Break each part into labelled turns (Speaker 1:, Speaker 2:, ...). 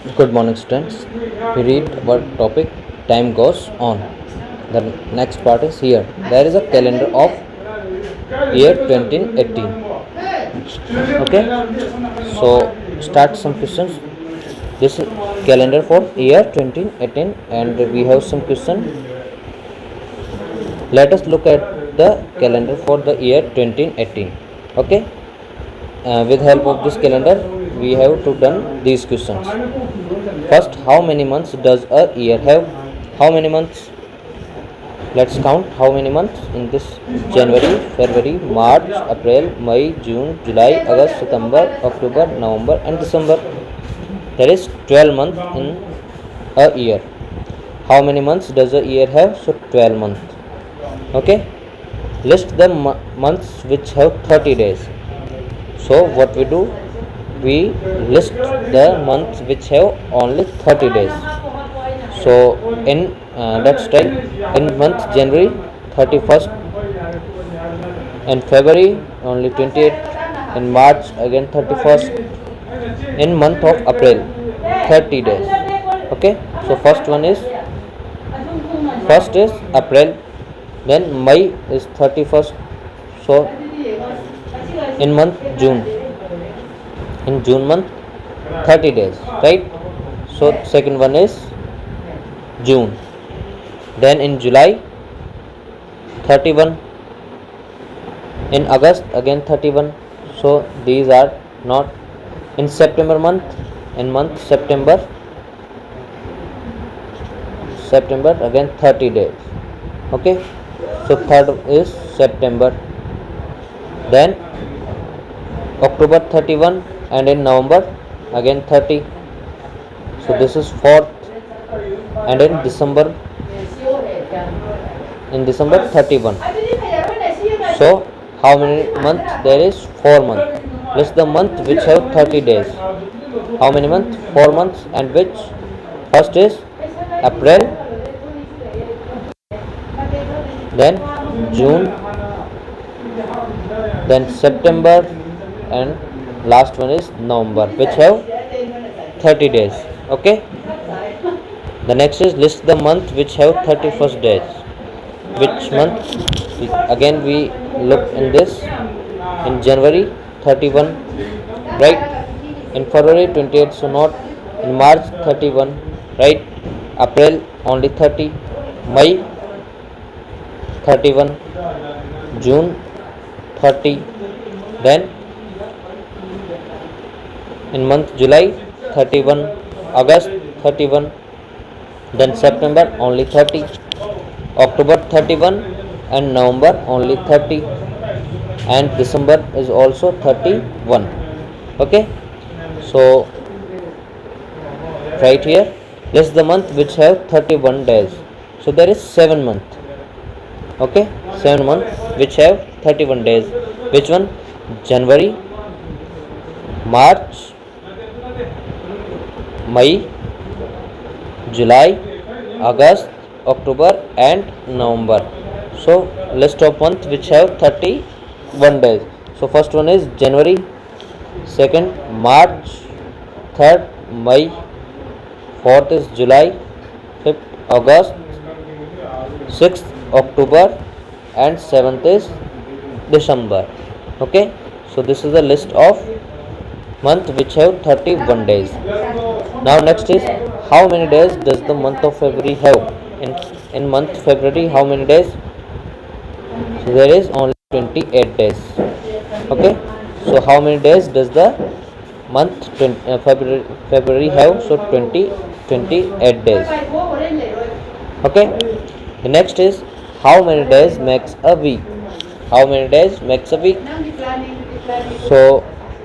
Speaker 1: Good morning, students. We read about topic time goes on. The next part is here. There is a calendar of year 2018. Okay, so start some questions. This is calendar for year 2018, and we have some question. Let us look at the calendar for the year 2018. Okay, with help of this calendar, we have to done these questions. First, how many months does a year have? How many months? Let's count how many months in this: January, February, March, April, May, June, July, August, September, October, November, and December. There is 12 months in a year. How many months does a year have? So 12 months. Okay. List the months which have 30 days. So what we do? We list the months which have only 30 days. So in let's try in month January 31st, in February only 28th, in March again 31st, in month of April 30 days. Okay, so first is April, then May is 31st. So in month June, in June month 30 days, right? So second one is June, then in July 31, in August again 31. So these are not. In September month, in month September again 30 days. Okay, so third is September, then October 31, and in November again 30. So this is fourth, and in December 31. So how many months? There is 4 months. List the month which have 30 days. How many months? 4 months. And which? First is April, then June, then September, and last one is November, which have 30 days. Okay, the next is list the month which have 31st days. Which month? Again we look in this. In January 31, right? In February 28, so not. In March 31, right? April only 30, May 31, June 30, then in month July 31, August 31, then September only 30, October 31, and November only 30, and December is also 31. Okay, so right here list the month which have 31 days. So there is 7 months. Okay, 7 months which have 31 days. Which one? January, March, May, July, August, October, and November. So list of months which have 31 days. So first one is January, second March, third May, fourth is July, fifth August, sixth October, and seventh is December. Okay, so this is the list of month which have 31 days. Now next is how many days does the month of February have? In month February, how many days? So there is only 28 days. Okay, so how many days does the month February have? So 28 days. Okay, the next is how many days makes a week? How many days makes a week? So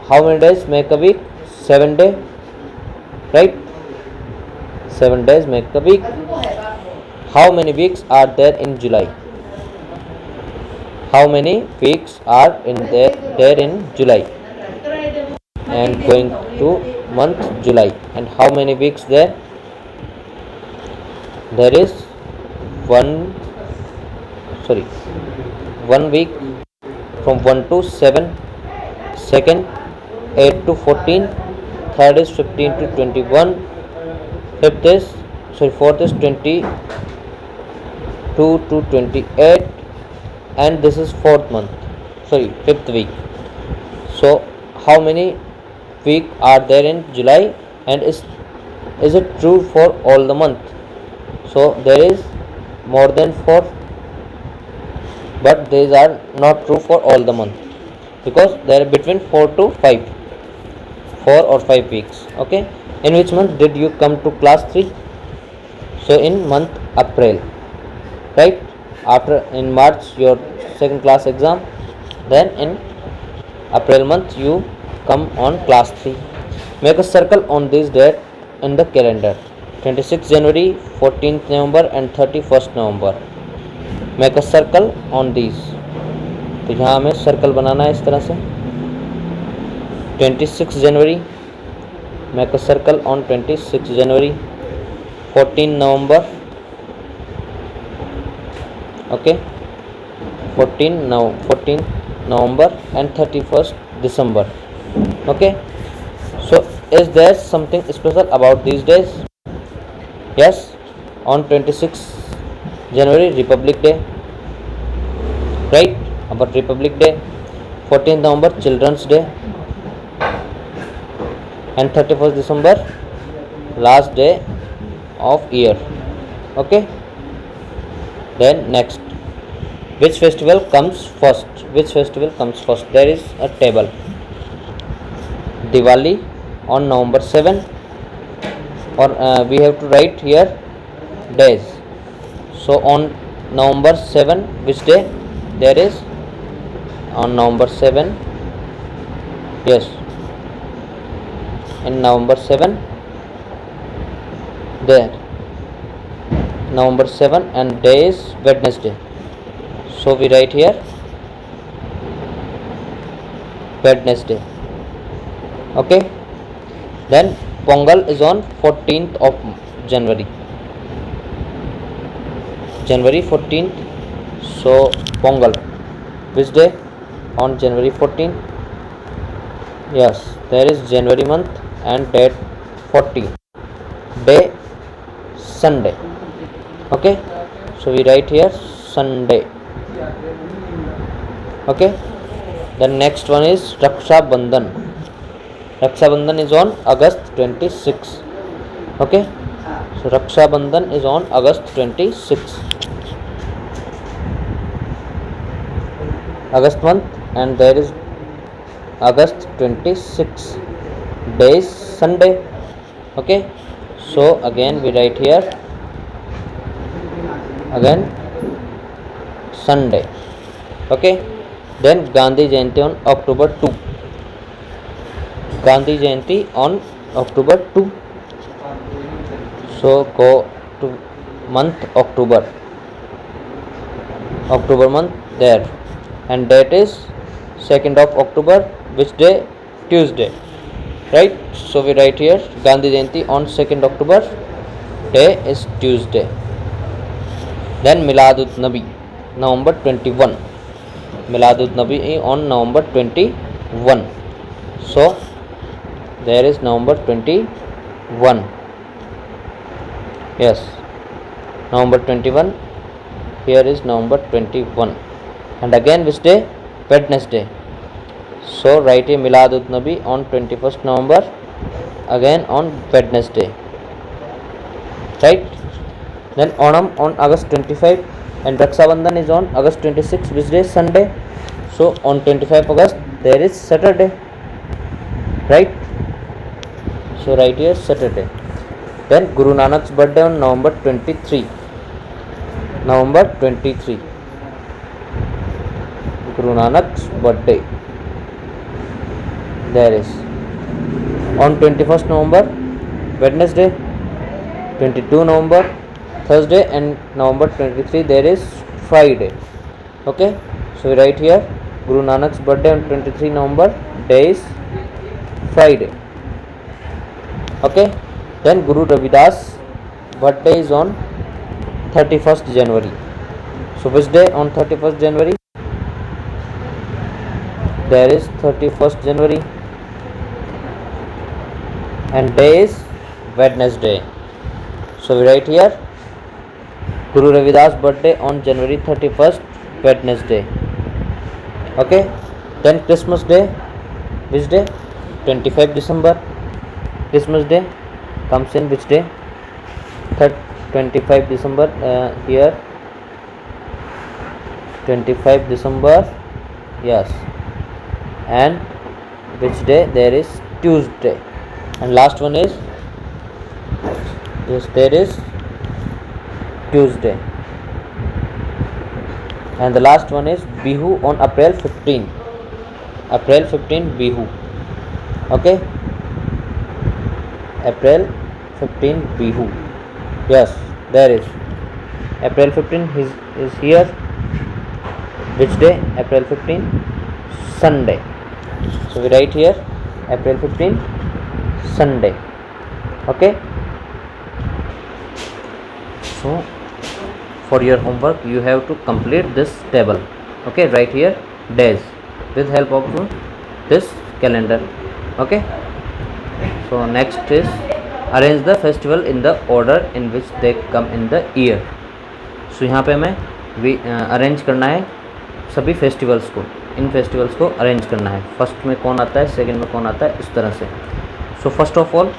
Speaker 1: how many days make a week? 7 days, right? 7 days make a week. How many weeks are there in July? How many weeks are there in July? And going to month July, and how many weeks there? There is 1 week from 1 to 7, second 8 to 14, third is 15 to 21, Fourth is 22 to 28, and this is fifth week. So how many week are there in July, and is it true for all the month? So there is more than 4, but these are not true for all the month, because they are between 4 to 5, 4 or 5 weeks. Okay, in which month did you come to class 3? So in month April, right? After in March your second class exam, then in April month you come on class 3. Make a circle on this date in the calendar: 26th January, 14th November and 31st November. Make a circle on these. तो यहाँ हमें circle बनाना है इस तरह से. 26 January, make a circle on 26 January. 14 November, okay, 14 November and 31st December. Okay, so is there something special about these days? Yes, on 26 January Republic Day, right? About Republic Day. 14th November Children's Day, and 31st December last day of year. Okay, then next, which festival comes first? There is a table. Diwali on November 7, or we have to write here days. So on November 7, which day there is? On November 7, yes, in November 7, there November 7, and day is Wednesday. So we write here Wednesday. Okay, then Pongal is on 14th of January. January 14th. So Pongal, which day? On January 14th. Yes, there is January month and date 14. Day Sunday. Okay, so we write here Sunday. Okay, the next one is Raksha Bandhan. Raksha Bandhan is on August 26. Okay, so Raksha Bandhan is on August 26. August month, and there is August 26. Day is Sunday. Okay, so again we write here again Sunday. Okay, then Gandhi Jayanti on October 2. Gandhi Jayanti on October 2. So go to month October month there, and date is 2nd of October, which day? Tuesday, right? So we write here Gandhi Jayanti on 2nd October, day is Tuesday. Then Miladut Nabi, November 21. Miladut Nabi on November 21. So there is November 21. Yes, November 21. Here is November 21. And again which day? Wednesday. So write a Miladut Nabi on 21st November, again on Wednesday, right? Then Onam on August 25, and Raksha Bandhan is on August 26, which day? Sunday. So on 25 August there is Saturday, right? So write here Saturday. Then Guru Nanak's birthday on November 23. November 23. Guru Nanak's birthday. There is on 21st November Wednesday, 22 November Thursday, and November 23 there is Friday. Okay, so we write here Guru Nanak's birthday on 23 November, day is Friday. Okay, then Guru Ravidas birthday is on 31st January. So which day on 31st January? There is 31st January, and day is Wednesday. So we write here Guru Ravidas birthday on January 31st, Wednesday. Okay, then Christmas day, which day? 25 December. Christmas day comes in which day? 25 December. Here 25 December, yes. And which day? There is Tuesday. And last one is, yes, there is Tuesday. And the last one is Bihu on April 15. April 15 Bihu. Okay, April 15 Bihu. Yes, there is April 15 is here. Which day? April 15, Sunday. So we write here April 15, Sunday. Okay, so for your homework you have to complete this table. Okay, write here days with help of this calendar. Okay, so next is arrange the festival in the order in which they come in the year. So यहाँ पे हमें arrange करना है सभी festivals को, इन festivals को arrange करना है. फर्स्ट में कौन आता है, सेकंड में कौन आता है, इस तरह से. So first of all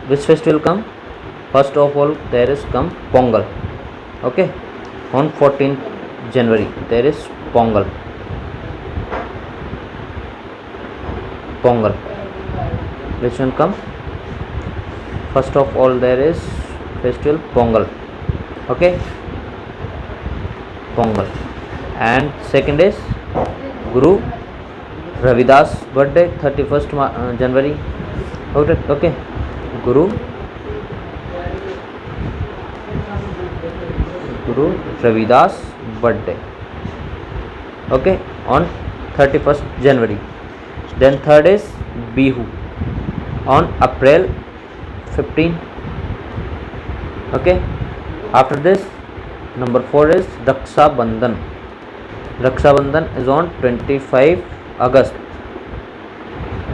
Speaker 1: which festival come? First of all there is come Pongal. Okay, on 14 January there is Pongal. Pongal, which one come? First of all there is festival Pongal. Okay, Pongal. And second is Guru Ravidas birthday 31st January. Okay, Guru Ravidas birthday. Okay, on 31st January. Then third is Bihu on April 15. Okay, after this number 4 is Raksha Bandhan. Raksha Bandhan is on 25 August.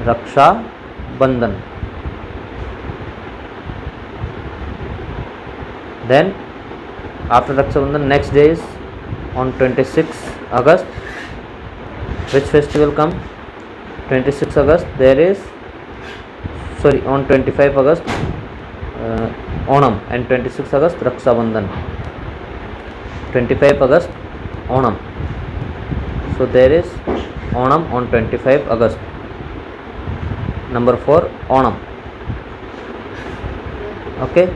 Speaker 1: Raksha Bandhan. Then after Raksha Bandhan next day is on 26 August. Which festival come? 26 August there is, sorry, on 25 August Onam, and 26 August Raksha Bandhan. 25 August Onam. So there is Onam on 25 August. Number 4 Onam. Okay,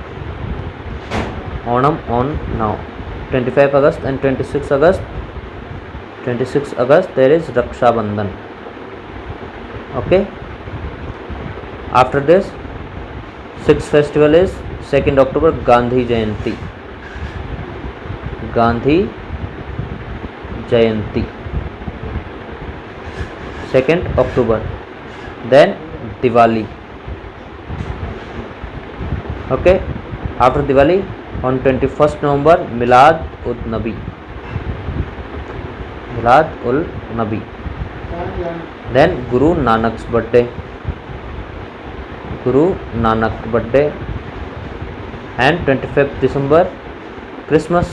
Speaker 1: Onam on now 25 August and 26 August. 26 August there is Raksha Bandhan. Okay, after this sixth festival is 2nd October Gandhi Jayanti. Gandhi Jayanti, 2nd October. Then Diwali. Okay, after Diwali on 21st November Milad ul Nabi. Milad ul Nabi. Then Guru Nanak's birthday. Guru Nanak birthday. And 25th December Christmas.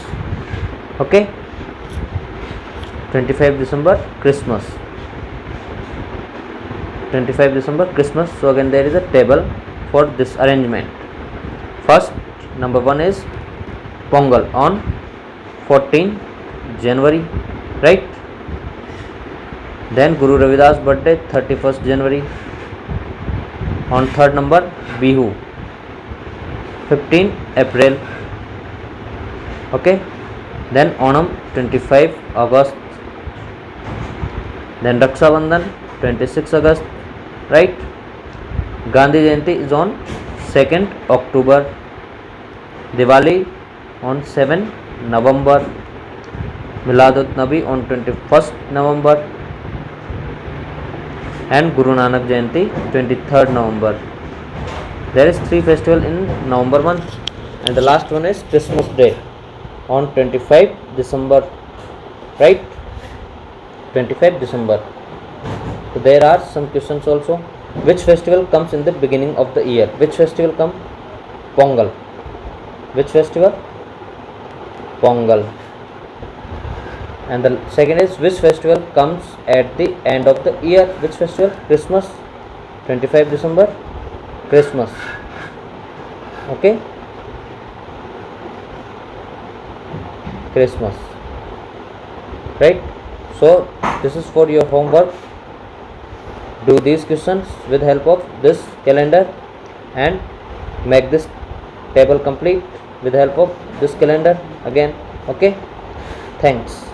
Speaker 1: Okay, 25 December Christmas. 25 December Christmas. So again there is a table for this arrangement. First, number 1 is Pongal on 14 January, right? Then Guru Ravidas birthday 31st January. On third number Bihu 15 April. Okay, then Onam 25 August. Then Raksha Bandhan 26 August, right? Gandhi Jayanti is on 2nd October. Diwali on 7 November. Milad ul Nabi on 21st November. And Guru Nanak Jayanti 23rd November. There is 3 festivals in November month, and the last one is Christmas Day on 25 December, right? 25 December. So there are some questions also. Which festival comes in the beginning of the year? Which festival come? Pongal. Which festival? Pongal. And the second is, which festival comes at the end of the year? Which festival? Christmas. 25 December, Christmas. Okay, Christmas, right? So this is for your homework. Do these questions with help of this calendar and make this table complete with help of this calendar again. Okay, thanks.